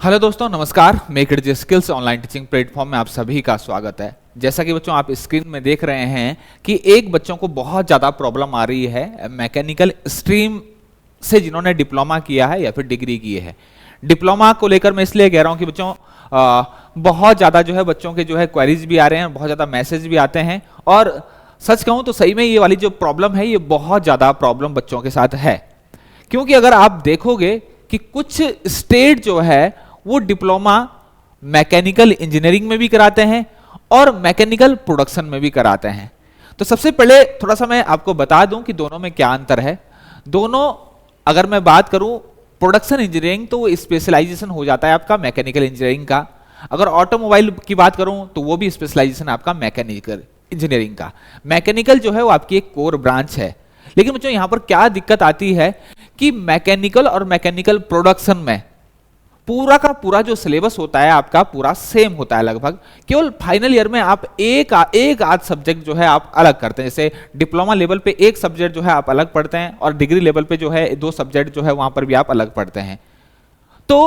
Hello दोस्तों, नमस्कार। Make it skills online teaching platform में आप सभी का स्वागत है। जैसा कि बच्चों आप स्क्रीन में देख रहे हैं कि एक बच्चों को बहुत ज़्यादा प्रॉब्लम आ रही है मैकेनिकल स्ट्रीम से, जिन्होंने डिप्लोमा किया है या फिर डिग्री की है। डिप्लोमा को लेकर मैं इसलिए कह रहा हूँ कि बच्चों बहुत ज़्यादा जो है बच्चों के जो है क्वेरीज भी आ रहे हैं, बहुत ज़्यादा मैसेज भी आते हैं, और सच कहूँ तो सही में ये वाली जो प्रॉब्लम है ये बहुत ज़्यादा प्रॉब्लम बच्चों के साथ है। क्योंकि अगर आप देखोगे कि कुछ स्टेट जो है वो डिप्लोमा मैकेनिकल इंजीनियरिंग में भी कराते हैं और मैकेनिकल प्रोडक्शन में भी कराते हैं। तो सबसे पहले थोड़ा सा मैं आपको बता दूं कि दोनों में क्या अंतर है। दोनों, अगर मैं बात करूं प्रोडक्शन इंजीनियरिंग, तो वो स्पेशलाइजेशन हो जाता है आपका मैकेनिकल इंजीनियरिंग का। अगर ऑटोमोबाइल की बात करूं तो वो भी स्पेशलाइजेशन आपका मैकेनिकल इंजीनियरिंग का। मैकेनिकल जो है वो आपकी एक कोर ब्रांच है। लेकिन बच्चों यहां पर क्या दिक्कत आती है कि मैकेनिकल और मैकेनिकल प्रोडक्शन में पूरा का पूरा जो सिलेबस होता है आपका पूरा सेम होता है लगभग। केवल फाइनल ईयर में आप एक आध सब्जेक्ट जो है आप अलग करते हैं। जैसे डिप्लोमा लेवल पे एक सब्जेक्ट जो है आप अलग पढ़ते हैं और डिग्री लेवल पे जो है 2 सब्जेक्ट जो है वहां पर भी आप अलग पढ़ते हैं। तो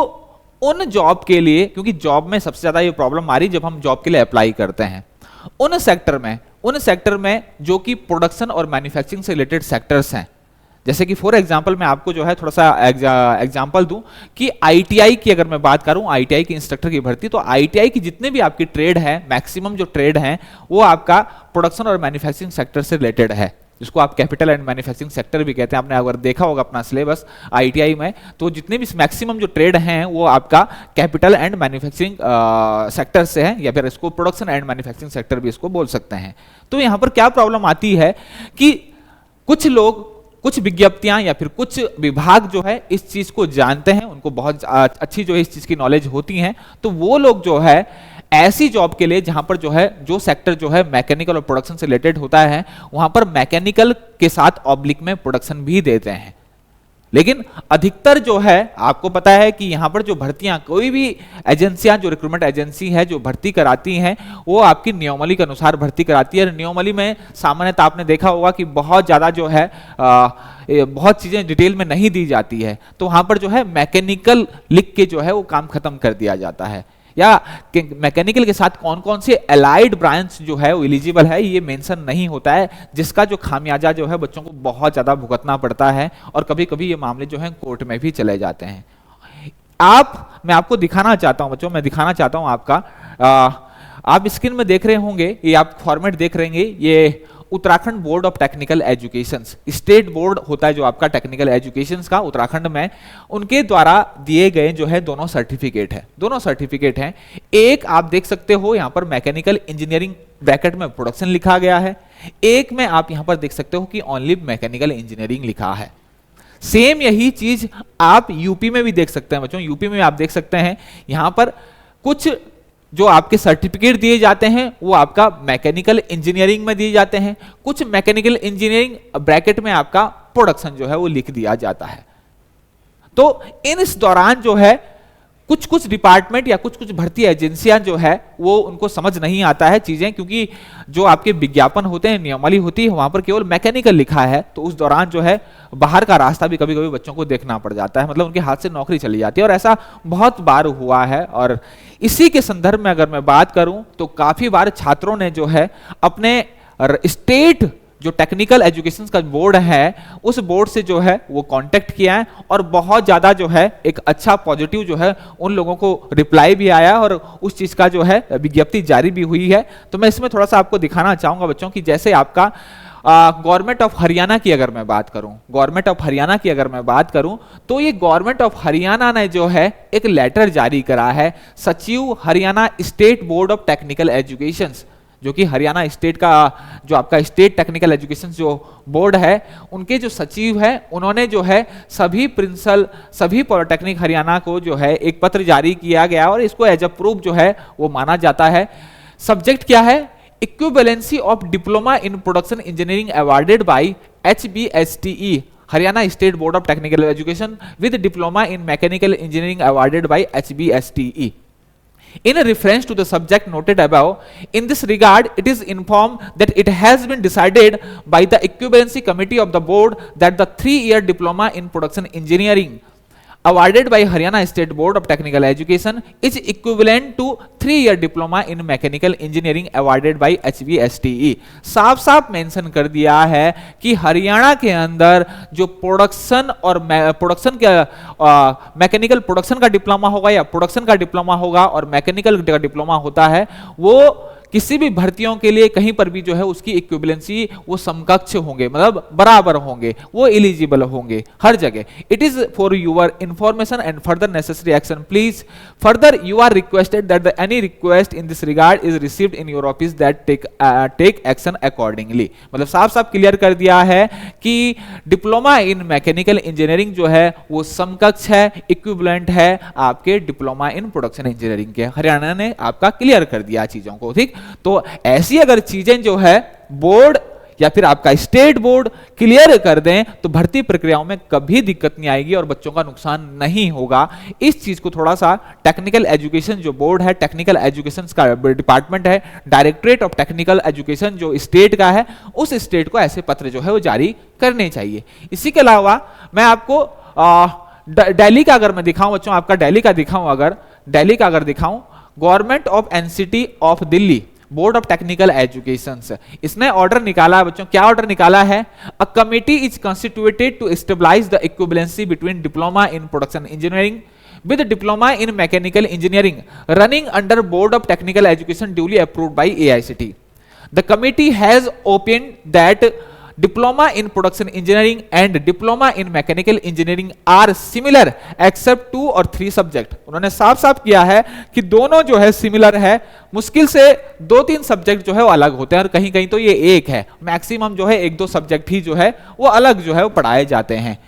उन जॉब के लिए, क्योंकि जॉब में सबसे ज्यादा ये प्रॉब्लम आ रही जब हम जॉब के लिए अप्लाई करते हैं, उन सेक्टर में जो कि प्रोडक्शन और मैन्युफैक्चरिंग से रिलेटेड सेक्टर्स हैं। जैसे कि फॉर एग्जांपल मैं आपको जो है थोड़ा सा एग्जांपल दूं कि आईटीआई की अगर मैं बात करूं, आईटीआई के इंस्ट्रक्टर की भर्ती, तो आईटीआई की जितने भी आपकी ट्रेड है, मैक्सिमम जो ट्रेड हैं वो आपका प्रोडक्शन और मैन्युफैक्चरिंग सेक्टर से रिलेटेड है, जिसको आप कैपिटल एंड मैन्युफैक्चरिंग सेक्टर भी कहते हैं। आपने अगर देखा होगा अपना सिलेबस आईटीआई में, तो जितने भी मैक्सिमम जो ट्रेड हैं वो आपका कैपिटल एंड मैन्युफैक्चरिंग सेक्टर से है, या फिर इसको प्रोडक्शन एंड मैन्युफैक्चरिंग सेक्टर भी इसको बोल सकते हैं। तो यहां पर क्या प्रॉब्लम आती है कि कुछ लोग, कुछ विज्ञप्तियां या फिर कुछ विभाग जो है इस चीज को जानते हैं, उनको बहुत अच्छी जो है इस चीज की नॉलेज होती है, तो वो लोग जो है ऐसी जॉब के लिए जहां पर जो है जो सेक्टर जो है मैकेनिकल और प्रोडक्शन से रिलेटेड होता है, वहां पर मैकेनिकल के साथ ऑब्लिक में प्रोडक्शन भी देते हैं। लेकिन अधिकतर जो है आपको पता है कि यहां पर जो भर्तियां, कोई भी एजेंसियां, जो रिक्रूटमेंट एजेंसी है जो भर्ती कराती हैं, वो आपकी नियमावली के अनुसार भर्ती कराती है। नियमावली में सामान्यतः आपने देखा होगा कि बहुत ज्यादा जो है बहुत चीजें डिटेल में नहीं दी जाती है, तो वहां पर जो है मैकेनिकल लिख के जो है वो काम खत्म कर दिया जाता है। या मैकेनिकल के साथ कौन कौन से अलाइड ब्रांच जो है वो एलिजिबल है ये मेंशन नहीं होता है, जिसका जो खामियाजा जो है बच्चों को बहुत ज्यादा भुगतना पड़ता है, और कभी कभी ये मामले जो है कोर्ट में भी चले जाते हैं। मैं आपको दिखाना चाहता हूं बच्चों, मैं दिखाना चाहता हूं आपका, आप स्क्रीन में देख रहे होंगे, ये आप फॉर्मेट देख रहे होंगे, ये Uttarakhand board of technical education, state board होता है जो आपका टेक्निकल एजुकेशन का उत्तराखंड में, उनके द्वारा दिए गए जो है दोनों सर्टिफिकेट है। दोनों सर्टिफिकेट हैं, एक आप देख सकते हो यहां पर मैकेनिकल इंजीनियरिंग ब्रैकेट में प्रोडक्शन लिखा गया है, एक में आप यहां पर देख सकते हो कि ओनली मैकेनिकल इंजीनियरिंग लिखा है। सेम यही चीज आप यूपी में भी देख सकते हैं बच्चों। यूपी में आप देख सकते हैं यहां पर कुछ जो आपके सर्टिफिकेट दिए जाते हैं वो आपका मैकेनिकल इंजीनियरिंग में दिए जाते हैं, कुछ मैकेनिकल इंजीनियरिंग ब्रैकेट में आपका प्रोडक्शन जो है वो लिख दिया जाता है। तो इस दौरान जो है कुछ डिपार्टमेंट या कुछ भर्ती एजेंसियां जो है वो उनको समझ नहीं आता है चीजें, क्योंकि जो आपके विज्ञापन होते हैं, नियमावली होती है, वहां पर केवल मैकेनिकल लिखा है, तो उस दौरान जो है बाहर का रास्ता भी कभी कभी बच्चों को देखना पड़ जाता है, मतलब उनके हाथ से नौकरी चली जाती है, और ऐसा बहुत बार हुआ है। और इसी के संदर्भ में अगर मैं बात करूं तो काफी बार छात्रों ने जो है अपने स्टेट जो टेक्निकल एजुकेशन का बोर्ड है उस बोर्ड से जो है वो कांटेक्ट किया है, और बहुत ज्यादा जो है एक अच्छा पॉजिटिव जो है उन लोगों को रिप्लाई भी आया, और उस चीज का जो है विज्ञप्ति जारी भी हुई है। तो मैं इसमें थोड़ा सा आपको दिखाना चाहूंगा बच्चों की, जैसे आपका गवर्नमेंट ऑफ हरियाणा की अगर मैं बात करूं, तो ये गवर्नमेंट ऑफ हरियाणा ने जो है एक लेटर जारी करा है, सचिव Haryana state board of technical education, जो कि हरियाणा स्टेट का जो आपका स्टेट टेक्निकल एजुकेशन जो बोर्ड है उनके जो सचिव है, उन्होंने जो है सभी प्रिंसिपल, सभी पॉलिटेक्निक हरियाणा को जो है एक पत्र जारी किया गया, और इसको एज अ प्रूफ जो है वो माना जाता है। सब्जेक्ट क्या है? Equivalency of diploma in production engineering awarded by HBSTE, Haryana state board of technical education, with diploma in mechanical engineering awarded by HBSTE. In a reference to the subject noted above, in this regard, it is informed that it has been decided by the equivalency committee of the board that the 3-year diploma in production engineering awarded by Haryana State Board of Technical Education is equivalent to 3-year diploma in mechanical engineering awarded by HVSTE। साफ साफ mention कर दिया है कि हरियाणा के अंदर जो production और प्रोडक्शन का मैकेनिकल प्रोडक्शन का डिप्लोमा होगा या प्रोडक्शन का डिप्लोमा होगा और मैकेनिकल का डिप्लोमा होता है, वो किसी भी भर्तियों के लिए कहीं पर भी जो है उसकी इक्विवेलेंसी वो समकक्ष होंगे, मतलब बराबर होंगे, वो एलिजिबल होंगे हर जगह। It is for your information and further necessary action please further you are requested that any request in this regard is received in your office that take action accordingly. मतलब साफ साफ क्लियर कर दिया है कि डिप्लोमा इन मैकेनिकल इंजीनियरिंग जो है वो समकक्ष है, इक्विवेलेंट है आपके डिप्लोमा इन प्रोडक्शन इंजीनियरिंग के। हरियाणा ने आपका क्लियर कर दिया चीजों को, ठीक। तो ऐसी अगर चीजें जो है बोर्ड या फिर आपका स्टेट बोर्ड क्लियर कर दें तो भर्ती प्रक्रियाओं में कभी दिक्कत नहीं आएगी और बच्चों का नुकसान नहीं होगा। इस चीज को थोड़ा सा टेक्निकल एजुकेशन जो बोर्ड है, टेक्निकल एजुकेशन का डिपार्टमेंट है, डायरेक्टरेट ऑफ टेक्निकल एजुकेशन जो स्टेट का है, उस स्टेट को ऐसे पत्र जो है वो जारी करने चाहिए। इसी के अलावा मैं आपको दिल्ली का अगर मैं दिखाऊं बच्चों, आपका दिल्ली का दिखाऊं, अगर दिल्ली का अगर दिखाऊं, government of NCT of Delhi board of technical education, इसने ऑर्डर निकाला है बच्चों। क्या ऑर्डर निकाला है? A committee is constituted to stabilize the equivalency between diploma in production engineering with diploma in mechanical engineering running under board of technical education duly approved by AICT. The committee has opined that diploma in production engineering and diploma in mechanical engineering are similar except 2 or 3 subject। उन्होंने साफ साफ किया है कि दोनों जो है similar है, मुश्किल से 2-3 सब्जेक्ट जो है वो अलग होते हैं और कहीं कहीं तो ये एक है, मैक्सिमम जो है 1-2 सब्जेक्ट ही जो है वो अलग जो है वो पढ़ाए जाते हैं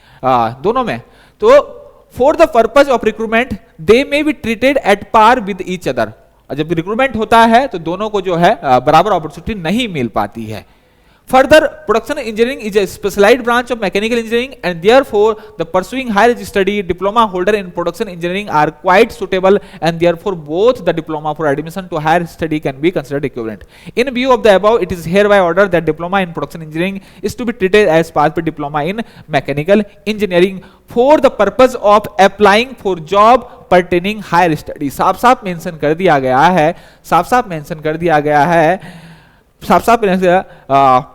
दोनों में। तो for the purpose of recruitment they may be treated at par with each other. जब रिक्रूटमेंट होता है तो दोनों को जो है बराबर अपॉर्चुनिटी नहीं मिल पाती है। Further, production engineering is a specialized branch of mechanical engineering and therefore the pursuing higher study diploma holder in production engineering are quite suitable and therefore both the diploma for admission to higher study can be considered equivalent. In view of the above, it is hereby ordered that diploma in production engineering is to be treated as part of diploma in mechanical engineering for the purpose of applying for job pertaining higher study। साफ साफ mention कर दिया गया है, साफ साफ mention कर दिया गया है, साफ साफ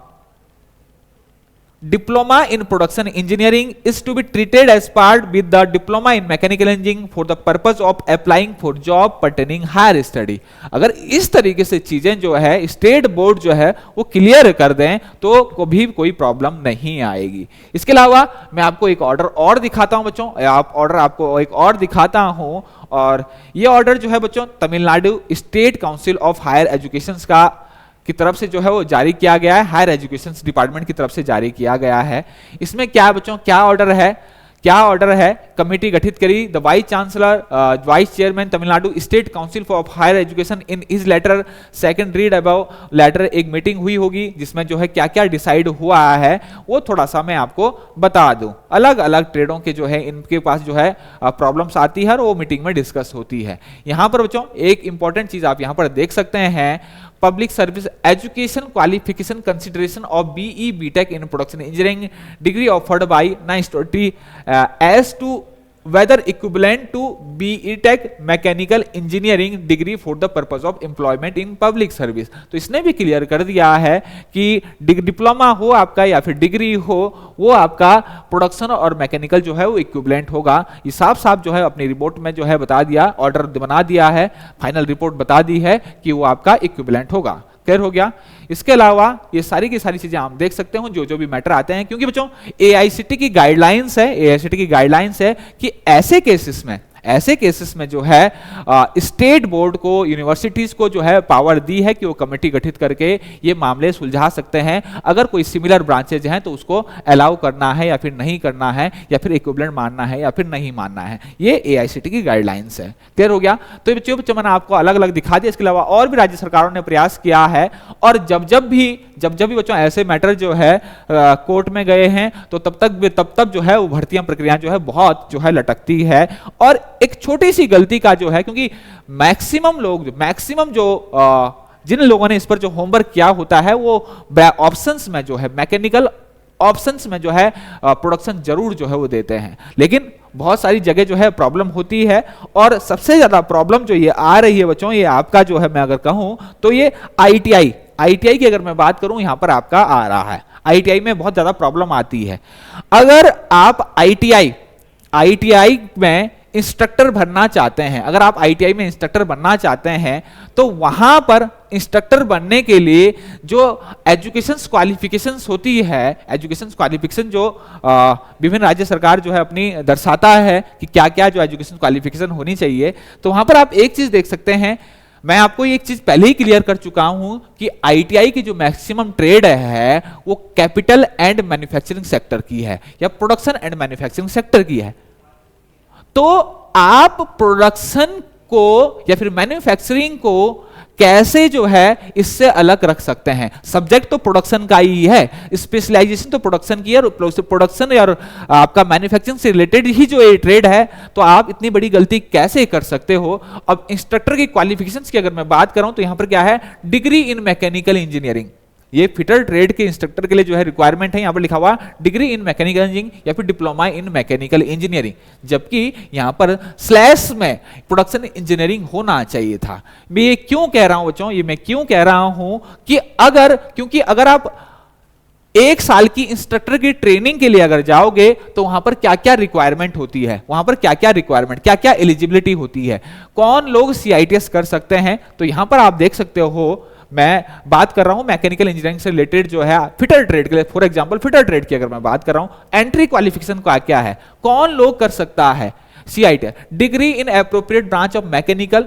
diploma in production engineering is to be treated as part with the diploma in mechanical engineering for the purpose of applying for job pertaining higher study। अगर इस तरीके से चीजें जो है स्टेट बोर्ड जो है वो क्लियर कर दें तो कभी कोई प्रॉब्लम नहीं आएगी। इसके अलावा मैं आपको एक ऑर्डर और दिखाता हूं बच्चों, ऑर्डर आपको एक और दिखाता हूं, और ये ऑर्डर जो है बच्चों Tamil Nadu state council of higher education की तरफ से जो है वो जारी किया गया है, हायर एजुकेशन डिपार्टमेंट की तरफ से जारी किया गया है। इसमें क्या बच्चों क्या ऑर्डर है? क्या ऑर्डर है? कमेटी गठित करी the vice chancellor vice chairman Tamil Nadu state council of higher education in his letter second read about letter. एक मीटिंग हुई होगी जिसमें जो है क्या क्या डिसाइड हुआ है वो थोड़ा सा मैं आपको बता दूं। अलग अलग ट्रेडों के जो है इनके पास जो है प्रॉब्लम्स आती है और वो मीटिंग में डिस्कस होती है। यहाँ पर बच्चों एक इंपॉर्टेंट चीज आप यहाँ पर देख सकते हैं, public service education qualification consideration of BE BTech in production engineering degree offered by NIST as to whether equivalent to BE Tech mechanical engineering degree for the purpose of employment in public service। तो इसने भी clear कर दिया है कि diploma हो आपका या फिर डिग्री हो वो आपका प्रोडक्शन और मैकेनिकल जो है वो इक्विवेलेंट होगा। ये साफ साफ जो है अपनी रिपोर्ट में जो है बता दिया, ऑर्डर बना दिया है, फाइनल रिपोर्ट बता दी है कि वो आपका इक्विवेलेंट होगा। क्लियर हो गया? इसके अलावा ये सारी की सारी चीजें आप देख सकते हो जो भी मैटर आते हैं, क्योंकि बच्चों AICT की गाइडलाइंस है, AICT की गाइडलाइंस है कि ऐसे केसेस में जो है स्टेट बोर्ड को, यूनिवर्सिटीज को जो है पावर दी है कि वो कमेटी गठित करके ये मामले सुलझा सकते हैं। अगर कोई सिमिलर ब्रांचेज हैं तो उसको अलाउ करना है या फिर नहीं करना है, या फिर इक्विवेलेंट मानना है या फिर नहीं मानना है। ये AICT की गाइडलाइंस है। क्लियर हो गया? तो बच्चों मैंने आपको अलग अलग दिखा दिया। इसके अलावा और भी राज्य सरकारों ने प्रयास किया है, और जब भी बच्चों ऐसे मैटर जो है कोर्ट में गए हैं तो तब जो है वो भर्तियां प्रक्रिया जो है बहुत जो है लटकती है। और एक छोटी सी गलती का जो है, क्योंकि मैक्सिमम जो जिन लोगों ने इस पर जो होमवर्क किया होता है वो ऑप्शंस में जो है मैकेनिकल ऑप्शंस में जो है प्रोडक्शन जरूर जो है वो देते हैं, लेकिन बहुत सारी जगह जो है प्रॉब्लम होती है, और सबसे ज्यादा प्रॉब्लम जो ये आ रही है बच्चों, ये आपका जो है मैं अगर कहूं तो ये आईटीआई की अगर मैं बात करूं यहां पर आपका आ रहा है, आईटीआई में बहुत ज्यादा प्रॉब्लम आती है। अगर आप आईटीआई में इंस्ट्रक्टर बनना चाहते हैं, अगर आप आईटीआई में इंस्ट्रक्टर बनना चाहते हैं, तो वहां पर इंस्ट्रक्टर बनने के लिए जो एजुकेशन क्वालिफिकेशंस होती है, एजुकेशन क्वालिफिकेशन जो विभिन्न राज्य सरकार जो है अपनी दर्शाता है कि क्या क्या जो एजुकेशन क्वालिफिकेशन होनी चाहिए, तो वहां पर आप एक चीज देख सकते हैं, मैं आपको एक चीज पहले ही क्लियर कर चुका हूं कि आईटीआई की जो मैक्सिमम ट्रेड है वो कैपिटल एंड मैन्युफैक्चरिंग सेक्टर की है या प्रोडक्शन एंड मैन्युफैक्चरिंग सेक्टर की है। तो आप प्रोडक्शन को या फिर मैन्युफैक्चरिंग को कैसे जो है इससे अलग रख सकते हैं? सब्जेक्ट तो प्रोडक्शन का ही है, स्पेशलाइजेशन तो प्रोडक्शन की है, और प्रोडक्शन और आपका मैन्युफैक्चरिंग से रिलेटेड ही जो ये ट्रेड है, तो आप इतनी बड़ी गलती कैसे कर सकते हो? अब इंस्ट्रक्टर की क्वालिफिकेशंस की अगर मैं बात करूं तो यहां पर क्या है, डिग्री इन मैकेनिकल इंजीनियरिंग, ये फिटर ट्रेड के इंस्ट्रक्टर के लिए जो है रिक्वायरमेंट है, यहां पर लिखा हुआ डिग्री इन मैकेनिकल इंजीनियरिंग या फिर डिप्लोमा इन मैकेनिकल इंजीनियरिंग, जबकि यहां पर स्लैश में प्रोडक्शन इंजीनियरिंग होना चाहिए था। मैं ये क्यों कह रहा हूं बच्चों, ये मैं क्यों कह रहा हूं कि क्योंकि अगर आप 1 साल की इंस्ट्रक्टर की ट्रेनिंग के लिए अगर जाओगे तो वहां पर क्या क्या रिक्वायरमेंट होती है, वहां पर क्या क्या रिक्वायरमेंट, क्या क्या एलिजिबिलिटी होती है, कौन लोग सीआईटीएस कर सकते हैं, तो यहां पर आप देख सकते हो, मैं बात कर रहा हूं मैकेनिकल इंजीनियरिंग से रिलेटेड जो है फिटर ट्रेड के लिए, फॉर एग्जांपल फिटर ट्रेड की अगर मैं बात कर रहा हूं, एंट्री क्वालिफिकेशन का क्या है, कौन लोग कर सकता है CIT, degree in appropriate branch of mechanical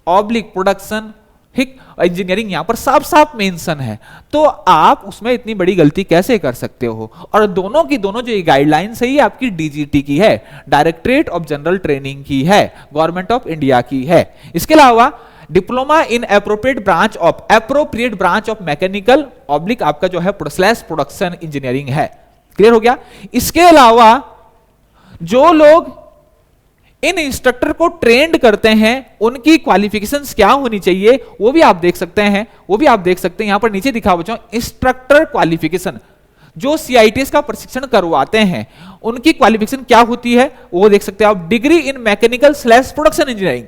oblique production engineering, यहां पर साफ साफ मेंशन है, तो आप उसमें इतनी बड़ी गलती कैसे कर सकते हो? और दोनों की दोनों जो गाइडलाइंस है ये आपकी डीजीटी की है, डायरेक्टरेट ऑफ जनरल ट्रेनिंग की है, गवर्नमेंट ऑफ इंडिया की है। इसके अलावा diploma in appropriate branch of mechanical oblique आपका जो है स्लैश प्रोडक्शन इंजीनियरिंग है। क्लियर हो गया? इसके अलावा जो लोग इन इंस्ट्रक्टर को ट्रेंड करते हैं उनकी क्वालिफिकेशंस क्या होनी चाहिए वो भी आप देख सकते हैं, यहां पर नीचे दिखा बच्चों, इंस्ट्रक्टर क्वालिफिकेशन, जो सीआईटीएस का प्रशिक्षण करवाते हैं उनकी क्वालिफिकेशन क्या होती है वो देख सकते हैं आप, degree in mechanical slash production engineering.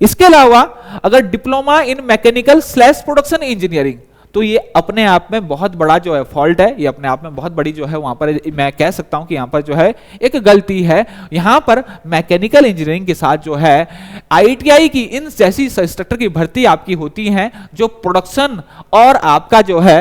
इसके अलावा अगर diploma in mechanical slash production engineering, तो ये अपने आप में बहुत बड़ा जो है फॉल्ट है, ये अपने आप में बहुत बड़ी जो है वहां पर मैं कह सकता हूं कि यहां पर जो है एक गलती है। यहां पर मैकेनिकल इंजीनियरिंग के साथ जो है आईटीआई की इन जैसी इंस्ट्रक्टर की भर्ती आपकी होती है जो प्रोडक्शन और आपका जो है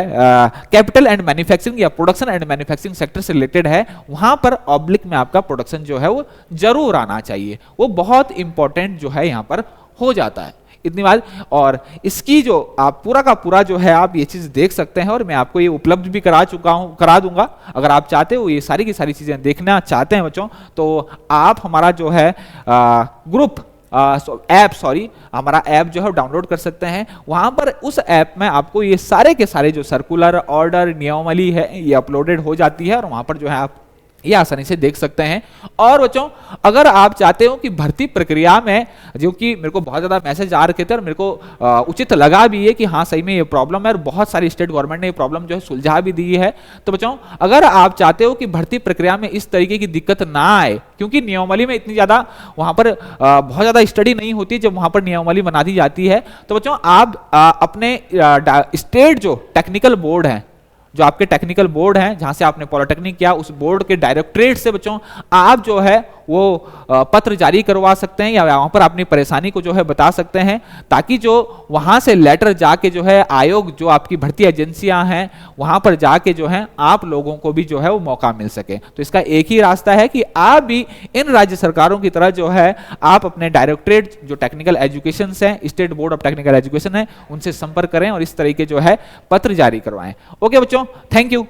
कैपिटल एंड मैन्युफैक्चरिंग या प्रोडक्शन एंड मैन्युफैक्चरिंग सेक्टर से रिलेटेड है, वहां पर ऑब्लिक में आपका प्रोडक्शन जो है वो जरूर आना चाहिए, वो बहुत इंपॉर्टेंट जो है यहां पर हो जाता है। इतनी बात, और इसकी जो आप पूरा का पूरा जो है आप ये चीज देख सकते हैं, और मैं आपको ये उपलब्ध भी करा दूंगा। अगर आप चाहते हो ये सारी की सारी चीजें देखना चाहते हैं बच्चों, तो आप हमारा जो है हमारा ऐप जो है डाउनलोड कर सकते हैं। वहां पर उस ऐप में आपको ये सारे के सारे जो सर्कुलर, ऑर्डर, नियमावली है ये अपलोडेड हो जाती है, और वहां पर जो है आप ये आसानी से देख सकते हैं। और बच्चों अगर आप चाहते हो कि भर्ती प्रक्रिया में, जो कि मेरे को बहुत ज्यादा मैसेज आ रखे थे और मेरे को उचित लगा भी है कि हाँ सही में ये प्रॉब्लम है, और बहुत सारी स्टेट गवर्नमेंट ने ये प्रॉब्लम जो है सुलझा भी दी है, तो बच्चों अगर आप चाहते हो कि भर्ती प्रक्रिया में इस तरीके की दिक्कत ना आए, क्योंकि नियमावली में इतनी ज्यादा वहां पर बहुत ज्यादा स्टडी नहीं होती जब वहां पर नियमावली बना दी जाती है, तो बच्चों आप अपने स्टेट जो टेक्निकल बोर्ड है, जो आपके टेक्निकल बोर्ड हैं जहां से आपने पॉलिटेक्निक किया, उस बोर्ड के डायरेक्टरेट से बच्चों आप जो है वो पत्र जारी करवा सकते हैं, या वहां पर अपनी परेशानी को जो है बता सकते हैं, ताकि जो वहां से लेटर जाके जो है आयोग, जो आपकी भर्ती एजेंसियां हैं, वहां पर जाके जो है आप लोगों को भी जो है वो मौका मिल सके। तो इसका एक ही रास्ता है कि आप भी इन राज्य सरकारों की तरह जो है आप अपने डायरेक्टरेट जो टेक्निकल एजुकेशन है, state board of technical education है, उनसे संपर्क करें और इस तरीके जो है पत्र जारी करवाएं। ओके बच्चों, थैंक यू।